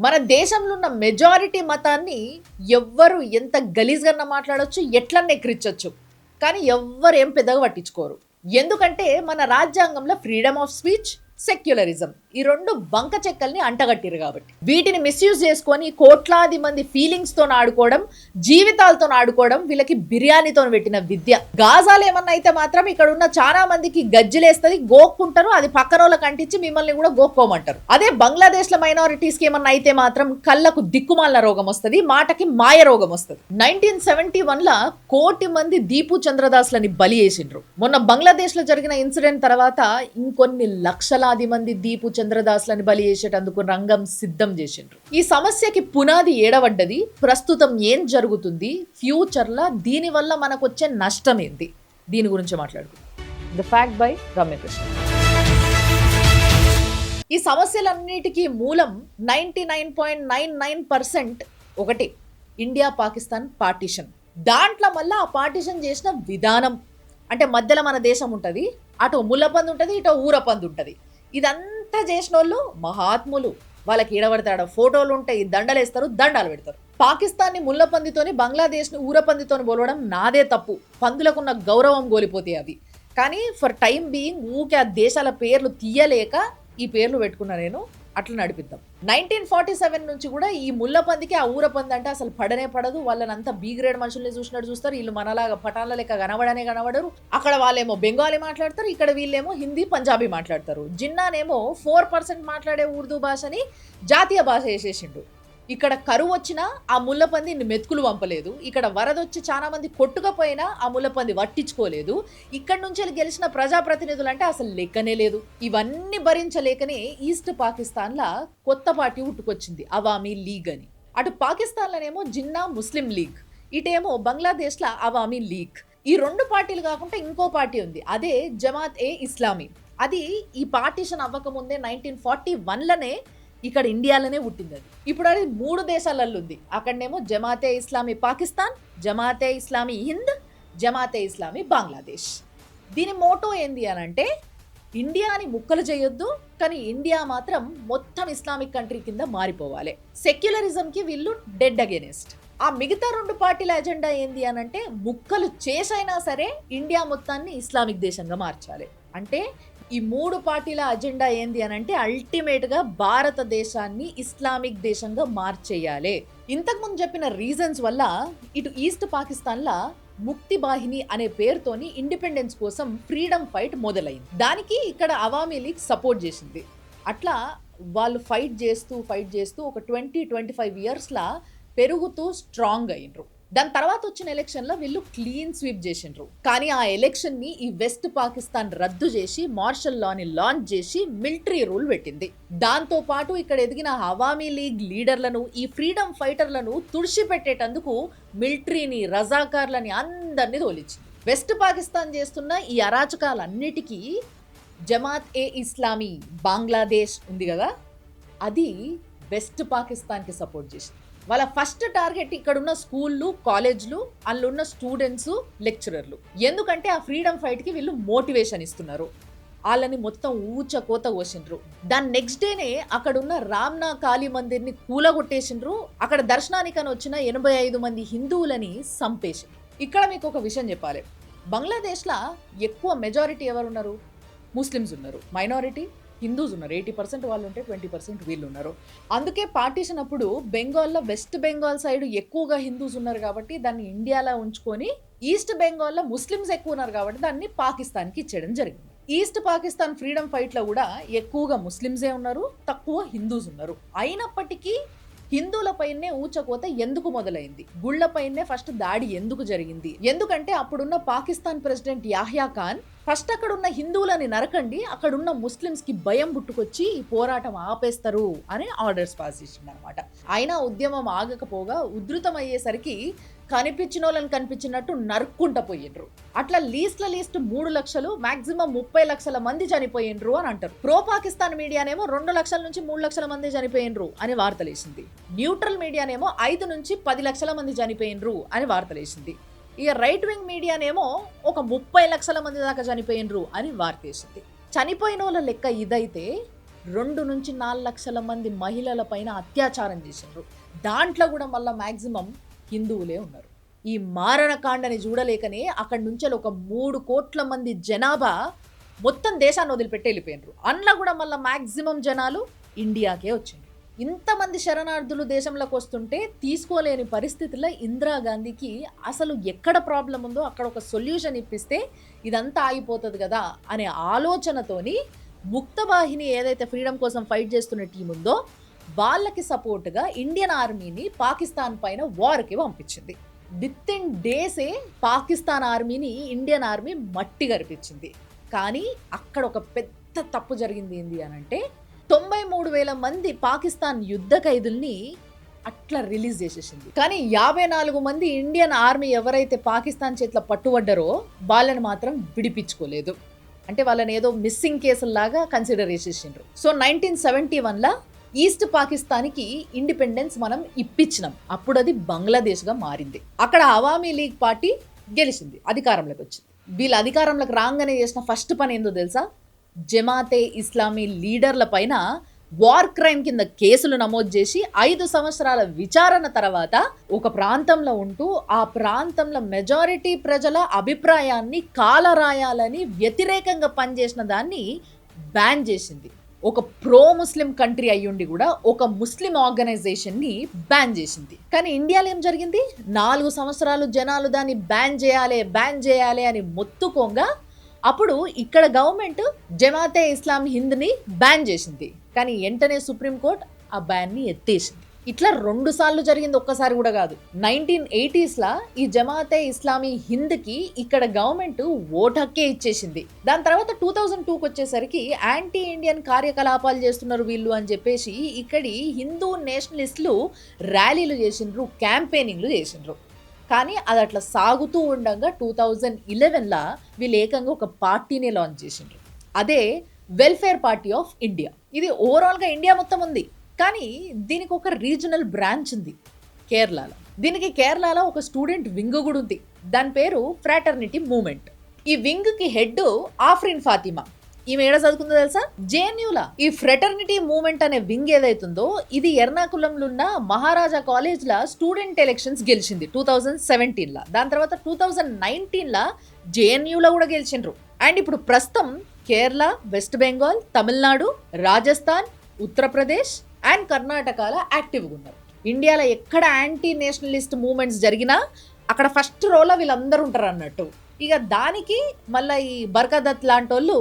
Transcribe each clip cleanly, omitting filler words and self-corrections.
మన దేశంలో ఉన్న మెజారిటీ మతాన్ని ఎవ్వరు ఎంత గలీజ్గా మాట్లాడొచ్చు, ఎట్లన్నా ఎక్కిరించొచ్చు, కానీ ఎవ్వరు ఏం పెద్దగా పట్టించుకోరు. ఎందుకంటే మన రాజ్యాంగంలో ఫ్రీడమ్ ఆఫ్ స్పీచ్, సెక్యులరిజం ఈ రెండు బంక చెక్కల్ని అంటగట్టిరు కాబట్టి వీటిని మిస్యూజ్ చేసుకొని కోట్లాది మంది ఫీలింగ్స్ తో ఆడుకోవడం, జీవితాలతో ఆడుకోవడం వీళ్ళకి బిర్యానీతో పెట్టిన విద్య. గాజాలు ఏమన్నా అయితే మాత్రం ఇక్కడ ఉన్న చాలా మందికి గజ్జిలేస్తుంది, గోక్కుంటారు, అది పక్కన వాళ్ళకి అంటించి మిమ్మల్ని కూడా గోక్కోమంటారు. అదే బంగ్లాదేశ్ లో మైనారిటీస్ కి ఏమన్నా అయితే మాత్రం కళ్ళకు దిక్కుమాల రోగం వస్తుంది, మాటకి మాయ రోగం వస్తుంది. 1971 లా 1 కోటి మంది దీపు చంద్రదాస్లని బలి చేసిండ్రు. మొన్న బంగ్లాదేశ్ లో జరిగిన ఇన్సిడెంట్ తర్వాత ఇంకొన్ని లక్షలాది మంది దీపు చంద్రదాస్లని బలి చేసేటందుకు రంగం సిద్ధం చేసిండ్రు. ఈ సమస్యకి పునాది ఏడవడ్డది, ప్రస్తుతం ఏం జరుగుతుంది, ఫ్యూచర్ లా దీని వల్ల మనకు వచ్చే నష్టం ఏంటి, దీని గురించి మాట్లాడుకుందాం. The fact by Ramyakrishna. ఈ సమస్యలన్నిటికీ మూలం 99.99% ఒకటి, ఇండియా పాకిస్తాన్ పార్టీషన్. దాంట్లో మళ్ళీ ఆ పార్టీషన్ చేసిన విధానం అంటే మధ్యలో మన దేశం ఉంటుంది, అటు ముళ్ళపంది ఉంటుంది, ఇటు ఊరపంది ఉంటుంది. ఇదంతా చేసిన వాళ్ళు మహాత్ములు. వాళ్ళకి ఈడబడతాడ ఫోటోలు ఉంటాయి, దండలేస్తారు, దండాలు పెడతారు. పాకిస్తాన్ని ముళ్ళపందితోని, బంగ్లాదేశ్ని ఊరపందితోని పోలవడం నాదే తప్పు. పందులకున్న గౌరవం కోల్పోతాయి అవి. కానీ ఫర్ టైం బీయింగ్ ఊకే ఆ దేశాల పేర్లు తీయలేక ఈ పేర్లు పెట్టుకున్నా నేను. అట్లా నడిపిద్దాం. 1947 నుంచి కూడా ఈ ముళ్ళపందికి ఆ ఊరపంది అంటే అసలు పడనే పడదు. వాళ్ళని అంతా బీ గ్రేడ్ మనుషుల్ని చూసినట్టు చూస్తారు. వీళ్ళు మనలాగా పటాల లెక్క కనబడరు. అక్కడ వాళ్ళేమో బెంగాలీ మాట్లాడతారు, ఇక్కడ వీళ్ళేమో హిందీ పంజాబీ మాట్లాడతారు. జిన్నానేమో 4% మాట్లాడే ఉర్దూ భాషని జాతీయ భాష చేసేసిండు. ఇక్కడ కరువు వచ్చినా ఆ ముళ్ళపంది మెతుకులు పంపలేదు. ఇక్కడ వరదొచ్చి చాలా మంది కొట్టుకపోయినా ఆ ముళ్ళపంది పట్టించుకోలేదు. ఇక్కడ నుంచి గెలిచిన ప్రజాప్రతినిధులు అంటే అసలు లెక్కనే లేదు. ఇవన్నీ భరించలేకనే ఈస్ట్ పాకిస్తాన్లా కొత్త పార్టీ ఉట్టుకొచ్చింది, అవామీ లీగ్ అని. అటు పాకిస్తాన్లోనేమో జిన్నా ముస్లిం లీగ్, ఇటేమో బంగ్లాదేశ్లో అవామీ లీగ్. ఈ రెండు పార్టీలు కాకుండా ఇంకో పార్టీ ఉంది, అదే జమాత్ ఏ ఇస్లామీ. అది ఈ పార్టీషన్ అవ్వకముందే 1941లోనే ఇక్కడ ఇండియాలోనే పుట్టింది. అది ఇప్పుడు అది 3 దేశాలలో ఉంది. అక్కడనేమో జమాతే ఇస్లామీ పాకిస్తాన్, జమాతే ఇస్లామీ హింద్, జమాతే ఇస్లామీ బంగ్లాదేశ్. దీని మోటో ఏంది అని అంటే ఇండియాని ముక్కలు చేయొద్దు, కానీ ఇండియా మాత్రం మొత్తం ఇస్లామిక్ కంట్రీ కింద మారిపోవాలి. సెక్యులరిజంకి వీళ్ళు డెడ్ అగేనెస్ట్. ఆ మిగతా 2 పార్టీల ఎజెండా ఏంది అని అంటే ముక్కలు చేసైనా సరే ఇండియా మొత్తాన్ని ఇస్లామిక్ దేశంగా మార్చాలి. అంటే ఈ 3 పార్టీల అజెండా ఏంది అని అంటే అల్టిమేట్ గా భారతదేశాన్ని ఇస్లామిక్ దేశంగా మార్చేయాలి. ఇంతకుముందు చెప్పిన రీజన్స్ వల్ల ఇటు ఈస్ట్ పాకిస్తాన్ లా ముక్తి బాహిని అనే పేరుతోని ఇండిపెండెన్స్ కోసం ఫ్రీడమ్ ఫైట్ మొదలైంది. దానికి ఇక్కడ అవామీ లీగ్ సపోర్ట్ చేసింది. అట్లా వాళ్ళు ఫైట్ చేస్తూ ఒక 20-25 ఇయర్స్ లా పెరుగుతూ స్ట్రాంగ్ అయ్యిండ్రు. దాని తర్వాత వచ్చిన ఎలక్షన్ లో వీళ్ళు క్లీన్ స్వీప్ చేసిండ్రు. కానీ ఆ ఎలక్షన్ ని ఈ వెస్ట్ పాకిస్తాన్ రద్దు చేసి మార్షల్ లాని లాంచ్ చేసి మిలిటరీ రూల్ పెట్టింది. దాంతో పాటు ఇక్కడ ఎదిగిన అవామీ లీగ్ లీడర్లను, ఈ ఫ్రీడమ్ ఫైటర్లను తుడిచిపెట్టేటందుకు మిలిటరీని, రజాకార్లని అందరినీ తోలిచ్చింది. వెస్ట్ పాకిస్తాన్ చేస్తున్న ఈ అరాచకాలన్నిటికీ జమాత్ ఏ ఇస్లామీ బంగ్లాదేశ్ ఉంది కదా, అది వెస్ట్ పాకిస్తాన్ కి సపోర్ట్ చేసింది. వాళ్ళ ఫస్ట్ టార్గెట్ ఇక్కడున్న స్కూళ్ళు, కాలేజ్లు, అందులో ఉన్న స్టూడెంట్స్, లెక్చరర్లు. ఎందుకంటే ఆ ఫ్రీడమ్ ఫైట్కి వీళ్ళు మోటివేషన్ ఇస్తున్నారు. వాళ్ళని మొత్తం ఊచకోత కోసిండ్రు. దాని నెక్స్ట్ డేనే అక్కడున్న రామ్నా కాళీ మందిర్ని కూలగొట్టేసిండ్రు. అక్కడ దర్శనానికని వచ్చిన 85 మంది హిందువులని సంపేసిండ్రు. ఇక్కడ మీకు ఒక విషయం చెప్పాలి, బంగ్లాదేశ్లో ఎక్కువ మెజారిటీ ఎవరు ఉన్నారు? ముస్లిమ్స్ ఉన్నారు. మైనారిటీ హిందూస్ ఉన్నారు. 80% వాళ్ళు ఉంటే 20% వీళ్ళు ఉన్నారు. అందుకే పార్టీషన్ అప్పుడు బెంగాల్లో వెస్ట్ బెంగాల్ సైడ్ ఎక్కువగా హిందూస్ ఉన్నారు కాబట్టి దాన్ని ఇండియాలో ఉంచుకొని ఈస్ట్ బెంగాల్లో ముస్లిమ్స్ ఎక్కువ ఉన్నారు కాబట్టి దాన్ని పాకిస్తాన్కి ఇచ్చేయడం జరిగింది. ఈస్ట్ పాకిస్తాన్ ఫ్రీడమ్ ఫైట్లో కూడా ఎక్కువగా ముస్లిమ్సే ఉన్నారు, తక్కువ హిందూస్ ఉన్నారు. అయినప్పటికీ హిందువులపైనే ఊచకోత ఎందుకు మొదలైంది? గుళ్లపైనే ఫస్ట్ దాడి ఎందుకు జరిగింది? ఎందుకంటే అప్పుడున్న Pakistan president Yahya Khan first అక్కడున్న హిందువులని నరకండి, అక్కడున్న ముస్లిమ్స్ కి భయం పుట్టుకొచ్చి ఈ పోరాటం ఆపేస్తారు అని ఆర్డర్స్ పాస్ చేసిండు అనమాట. అయినా ఉద్యమం ఆగకపోగా ఉధృతం అయ్యేసరికి కనిపించిన వాళ్ళని కనిపించినట్టు నరుక్కుంటా పోయిండ్రు. అట్లా లీస్ట్ 3 లక్షలు, మాక్సిమం 30 లక్షల మంది చనిపోయిండ్రు అని అంటారు. ప్రో పాకిస్తాన్ మీడియానేమో 2 లక్షల నుంచి 3 లక్షల మంది చనిపోయిండ్రు అని వార్తలేసింది. న్యూట్రల్ మీడియానేమో 5 నుంచి 10 లక్షల మంది చనిపోయిండ్రు అని వార్తలేసింది. ఇక రైట్ వింగ్ మీడియానేమో ఒక 30 లక్షల మంది దాకా చనిపోయిండ్రు అని వార్తేసింది. చనిపోయిన వాళ్ళ లెక్క ఇదైతే 2-4 లక్షల మంది మహిళల పైన అత్యాచారం చేసిండ్రు. దాంట్లో కూడా మళ్ళీ మ్యాక్సిమం హిందువులే ఉన్నారు. ఈ మారణకాండని చూడలేకనే అక్కడి నుంచి ఒక 3 కోట్ల మంది జనాభా మొత్తం దేశాన్ని వదిలిపెట్టి వెళ్ళిపోయినారు. అందులో కూడా మళ్ళీ మ్యాక్సిమం జనాలు ఇండియాకే వచ్చింది. ఇంతమంది శరణార్థులు దేశంలోకి వస్తుంటే తీసుకోలేని పరిస్థితుల్లో ఇందిరాగాంధీకి అసలు ఎక్కడ ప్రాబ్లం ఉందో అక్కడ ఒక సొల్యూషన్ ఇప్పిస్తే ఇదంతా ఆగిపోతుంది కదా అనే ఆలోచనతోని ముక్తవాహిని ఏదైతే ఫ్రీడమ్ కోసం ఫైట్ చేస్తున్న టీం ఉందో వాళ్ళకి సపోర్ట్గా ఇండియన్ ఆర్మీని పాకిస్తాన్ పైన వార్కి పంపించింది. విత్ ఇన్ డేసే పాకిస్తాన్ ఆర్మీని ఇండియన్ ఆర్మీ మట్టి గరిపించింది. కానీ అక్కడ ఒక పెద్ద తప్పు జరిగింది ఏంటి అని అంటే 93,000 మంది పాకిస్తాన్ యుద్ధ ఖైదుల్ని అట్లా రిలీజ్ చేసేసింది. కానీ 54 మంది ఇండియన్ ఆర్మీ ఎవరైతే పాకిస్తాన్ చేతిలో పట్టుబడ్డారో వాళ్ళని మాత్రం విడిపించుకోలేదు. అంటే వాళ్ళని ఏదో మిస్సింగ్ కేసుల్లాగా కన్సిడర్ చేసేసిండ్రు. సో 1971లో ఈస్ట్ పాకిస్తాన్కి ఇండిపెండెన్స్ మనం ఇప్పించినాం. అప్పుడు అది బంగ్లాదేశ్గా మారింది. అక్కడ అవామీ లీగ్ పార్టీ గెలిచింది, అధికారంలోకి వచ్చింది. వీళ్ళు అధికారంలోకి రాగానే చేసిన ఫస్ట్ పని ఏందో తెలుసా? జమాతే ఇస్లామీ లీడర్ల పైన వార్ క్రైమ్ కింద కేసులు నమోదు చేసి 5 సంవత్సరాల విచారణ తర్వాత ఒక ప్రాంతంలో ఉంటూ ఆ ప్రాంతంలో మెజారిటీ ప్రజల అభిప్రాయాన్ని కాలరాయాలని వ్యతిరేకంగా పనిచేసిన దాన్ని బ్యాన్ చేసింది. ఒక ప్రో ముస్లిం కంట్రీ అయ్యుండి కూడా ఒక ముస్లిం ఆర్గనైజేషన్ని బ్యాన్ చేసింది. కానీ ఇండియాలో ఏం జరిగింది? 4 సంవత్సరాలు జనాలు దాన్ని బ్యాన్ చేయాలి అని మొత్తుకోగా అప్పుడు ఇక్కడ గవర్నమెంట్ జమాతే ఇస్లాం హింద్ని బ్యాన్ చేసింది. కానీ వెంటనే సుప్రీంకోర్టు ఆ బ్యాన్ని ఎత్తేసింది. ఇట్లా 2 సార్లు జరిగింది, ఒక్కసారి కూడా కాదు. 1980sలో ఈ జమాతే ఇస్లామీ హింద్కి ఇక్కడ గవర్నమెంట్ ఓటు హక్కే ఇచ్చేసింది. దాని తర్వాత 2002కి వచ్చేసరికి యాంటీ ఇండియన్ కార్యకలాపాలు చేస్తున్నారు వీళ్ళు అని చెప్పేసి ఇక్కడి హిందూ నేషనలిస్టులు ర్యాలీలు చేసిండ్రు, క్యాంపెయినింగ్లు చేసిండ్రు. కానీ అది అట్లా సాగుతూ ఉండగా 2011లో వీళ్ళు ఏకంగా ఒక పార్టీని లాంచ్ చేసిండ్రు. అదే వెల్ఫేర్ పార్టీ ఆఫ్ ఇండియా. ఇది ఓవరాల్గా ఇండియా మొత్తం ఉంది, కానీ దీనికి ఒక రీజనల్ బ్రాంచ్ ఉంది కేరళలో. దీనికి కేరళలో ఒక స్టూడెంట్ వింగ్ కూడా ఉంది. దాని పేరు ఫ్రాటర్నిటీ మూవ్మెంట్. ఈ వింగ్కి హెడ్ ఆఫ్రిన్ ఫాతిమా. ఈమె ఏడ చదువుకుందో తెలుసా? జేఎన్యూలా. ఈ ఫ్రెటర్నిటీ మూవ్మెంట్ అనే వింగ్ ఏదైతుందో ఇది ఎర్నాకులంలో ఉన్న మహారాజా కాలేజ్లో స్టూడెంట్ ఎలక్షన్స్ గెలిచింది 2017లో. దాని తర్వాత 2019లో జేఎన్యూలో కూడా గెలిచిండ్రు. అండ్ ఇప్పుడు ప్రస్తుతం కేరళ, వెస్ట్ బెంగాల్, తమిళనాడు, రాజస్థాన్, ఉత్తరప్రదేశ్ అండ్ కర్ణాటకలో యాక్టివ్గా ఉన్నారు. ఇండియాలో ఎక్కడ యాంటీ నేషనలిస్ట్ మూవ్మెంట్స్ జరిగినా అక్కడ ఫస్ట్ రోలో వీళ్ళందరూ ఉంటారు అన్నట్టు. ఇక దానికి మళ్ళీ ఈ బర్కదత్ లాంటి వాళ్ళు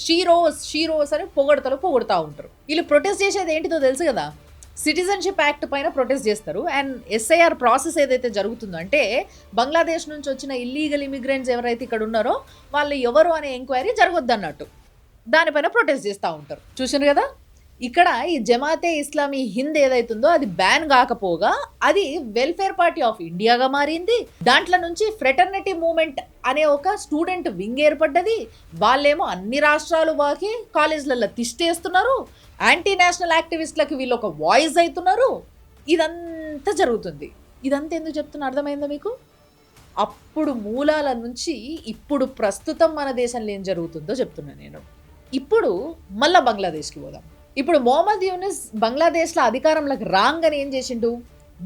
షీరోస్ అని పొగుడుతూ ఉంటారు. వీళ్ళు ప్రొటెస్ట్ చేసేది ఏంటిదో తెలుసు కదా? సిటిజన్షిప్ యాక్ట్ పైన ప్రొటెస్ట్ చేస్తారు. అండ్ ఎస్ఐఆర్ ప్రాసెస్ ఏదైతే జరుగుతుందో అంటే బంగ్లాదేశ్ నుంచి వచ్చిన ఇల్లీగల్ ఇమిగ్రెంట్స్ ఎవరైతే ఇక్కడ ఉన్నారో వాళ్ళు ఎవరు అనే ఎంక్వైరీ జరగొద్దు అన్నట్టు దానిపైన ప్రొటెస్ట్ చేస్తూ ఉంటారు. చూసారు కదా? ఇక్కడ ఈ జమాతే ఇస్లామీ హింద్ ఏదైతుందో అది బ్యాన్ కాకపోగా అది వెల్ఫేర్ పార్టీ ఆఫ్ ఇండియాగా మారింది. దాంట్లో నుంచి ఫ్రెటర్నిటీ మూవ్మెంట్ అనే ఒక స్టూడెంట్ వింగ్ ఏర్పడ్డది. వాళ్ళేమో అన్ని రాష్ట్రాలు వాకి కాలేజ్లలో తిష్టేస్తున్నారు. యాంటీ నేషనల్ యాక్టివిస్టులకు వీళ్ళు ఒక వాయిస్ అవుతున్నారు. ఇదంతా జరుగుతుంది. ఇదంతా ఎందుకు చెప్తున్నా అర్థమైందా మీకు? అప్పుడు మూలాల నుంచి ఇప్పుడు ప్రస్తుతం మన దేశంలో ఏం జరుగుతుందో చెప్తున్నా నేను. ఇప్పుడు మళ్ళా బంగ్లాదేశ్కి పోదాం. ఇప్పుడు మొహమ్మద్ యూనిస్ బంగ్లాదేశ్లో అధికారంలోకి రాగానే ఏం చేసిండు?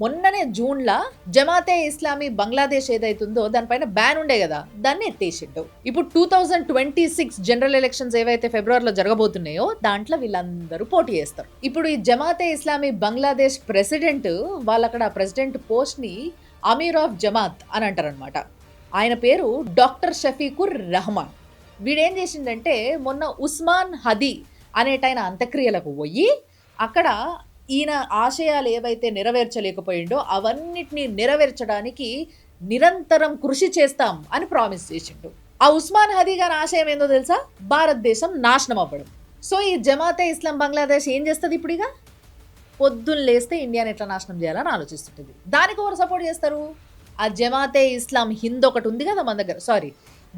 మొన్ననే జూన్లో జమాతే ఇస్లామీ బంగ్లాదేశ్ ఏదైతుందో దానిపైన బ్యాన్ ఉండే కదా, దాన్ని ఎత్తేసిండు. ఇప్పుడు 2026 జనరల్ ఎలక్షన్స్ ఏవైతే ఫిబ్రవరిలో జరగబోతున్నాయో దాంట్లో వీళ్ళందరూ పోటీ చేస్తారు. ఇప్పుడు ఈ జమాతే ఇస్లామీ బంగ్లాదేశ్ ప్రెసిడెంట్ వాళ్ళక్కడ ప్రెసిడెంట్ పోస్ట్ని అమీర్ ఆఫ్ జమాత్ అని అంటారనమాట. ఆయన పేరు డాక్టర్ షఫీకుర్ రహమాన్. వీడేం చేసిండంటే మొన్న ఉస్మాన్ హదీ అనేటైన అంత్యక్రియలకు పోయి అక్కడ ఈయన ఆశయాలు ఏవైతే నెరవేర్చలేకపోయిండో అవన్నిటినీ నెరవేర్చడానికి నిరంతరం కృషి చేస్తాం అని ప్రామిస్ చేసిండు. ఆ ఉస్మాన్ హదీ గారి ఆశయం ఏందో తెలుసా? భారతదేశం నాశనం అవ్వడం. సో ఈ జమాతే ఇస్లాం బంగ్లాదేశ్ ఏం చేస్తుంది? ఇప్పుడు ఇక పొద్దున్న లేస్తే ఇండియాని ఎట్లా నాశనం చేయాలని ఆలోచిస్తుంటుంది. దానికి ఎవరు సపోర్ట్ చేస్తారు? ఆ జమాతే ఇస్లాం హింద్ ఒకటి ఉంది కదా మన దగ్గర,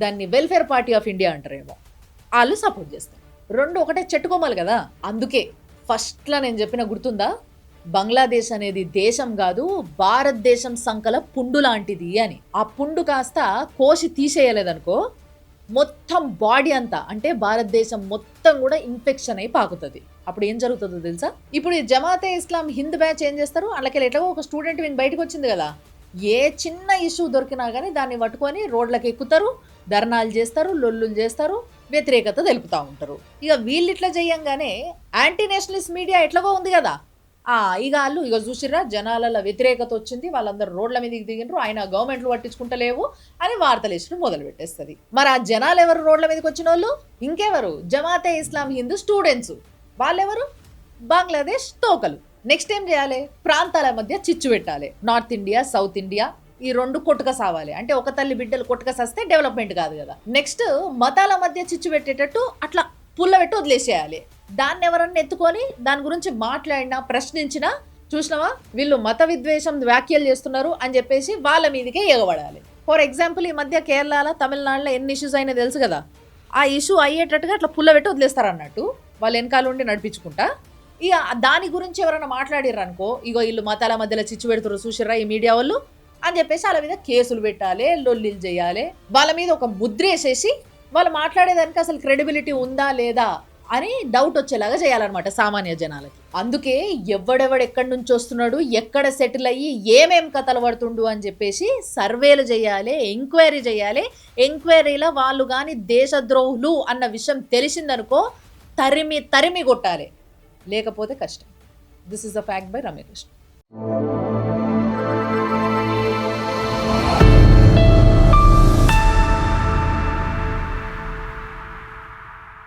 దాన్ని వెల్ఫేర్ పార్టీ ఆఫ్ ఇండియా అంటారేమో, వాళ్ళు సపోర్ట్ చేస్తారు. రెండు ఒకటే చెట్టుకోమలు కదా. అందుకే ఫస్ట్లో నేను చెప్పిన గుర్తుందా? బంగ్లాదేశ్ అనేది దేశం కాదు, భారతదేశం సంకల పుండు లాంటిది అని. ఆ పుండు కాస్త కోసి తీసేయలేదనుకో మొత్తం బాడీ అంతా అంటే భారతదేశం మొత్తం కూడా ఇన్ఫెక్షన్ అయి పాకుతుంది. అప్పుడు ఏం జరుగుతుందో తెలుసా? ఇప్పుడు ఈ జమాతే ఇస్లాం హింద్ బ్యాచ్ ఏం చేస్తారు, అలాగే ఎట్లాగో ఒక స్టూడెంట్ వీని బయటకు వచ్చింది కదా, ఏ చిన్న ఇష్యూ దొరికినా కానీ దాన్ని పట్టుకొని రోడ్లకు ఎక్కుతారు, ధర్నాలు చేస్తారు, లొల్లులు చేస్తారు, వ్యతిరేకత తెలుపుతూ ఉంటారు. ఇక వీళ్ళు ఇట్లా చేయంగానే యాంటీ నేషనలిస్ట్ మీడియా ఎట్లాగో ఉంది కదా, ఇక వాళ్ళు ఇక చూసిర్రా జనాల వ్యతిరేకత వచ్చింది, వాళ్ళందరూ రోడ్ల మీదకి దిగినరు, ఆయన గవర్నమెంట్లు పట్టించుకుంటలేవు అని వార్తలు వేసిన మొదలు పెట్టేస్తుంది. మరి ఆ జనాలు ఎవరు రోడ్ల మీదకి వచ్చిన వాళ్ళు? ఇంకెవరు? జమాతే ఇస్లాం హిందూ స్టూడెంట్స్. వాళ్ళెవరు? బంగ్లాదేశ్ తోకలు. నెక్స్ట్ ఏం చేయాలి? ప్రాంతాల మధ్య చిచ్చు పెట్టాలి. నార్త్ ఇండియా, సౌత్ ఇండియా ఈ రెండు కొట్టుక సావాలి. అంటే ఒక తల్లి బిడ్డలు కొట్టుక సస్తే డెవలప్మెంట్ కాదు కదా. నెక్స్ట్ మతాల మధ్య చిచ్చు పెట్టేటట్టు అట్లా పుల్ల పెట్టి వదిలేసేయాలి. దాన్ని ఎవరన్నా ఎత్తుకొని దాని గురించి మాట్లాడినా ప్రశ్నించినా, చూసినావా వీళ్ళు మత విద్వేషం వ్యాఖ్యలు చేస్తున్నారు అని చెప్పేసి వాళ్ళ మీదకే ఎగబడాలి. ఫర్ ఎగ్జాంపుల్ ఈ మధ్య కేరళలో, తమిళనాడులో ఎన్ని ఇష్యూస్ అయినా తెలుసు కదా, ఆ ఇష్యూ అయ్యేటట్టుగా అట్లా పుల్ల పెట్టి వదిలేస్తారు అన్నట్టు, వాళ్ళు వెనకాల ఉండి నడిపించుకుంటా. ఇక దాని గురించి ఎవరైనా మాట్లాడిర్రు అనుకో, ఇగో వీళ్ళు మతాల మధ్యలో చిచ్చు పెడుతున్నారు చూసిర్రా ఈ మీడియా వాళ్ళు అని చెప్పేసి వాళ్ళ మీద కేసులు పెట్టాలి, లొల్లిలు చేయాలి, వాళ్ళ మీద ఒక ముద్ర వేసేసి వాళ్ళు మాట్లాడేదానికి అసలు క్రెడిబిలిటీ ఉందా లేదా అని డౌట్ వచ్చేలాగా చేయాలన్నమాట సామాన్య జనాలకి. అందుకే ఎక్కడి నుంచి వస్తున్నాడు, ఎక్కడ సెటిల్ అయ్యి ఏమేం కథలు పడుతుండు అని చెప్పేసి సర్వేలు చేయాలి, ఎంక్వైరీ చేయాలి. ఎంక్వైరీలో వాళ్ళు కానీ దేశద్రోహులు అన్న విషయం తెలిసిందనుకో తరిమి కొట్టాలి, లేకపోతే కష్టం. This is the fact by Ramyakrishna.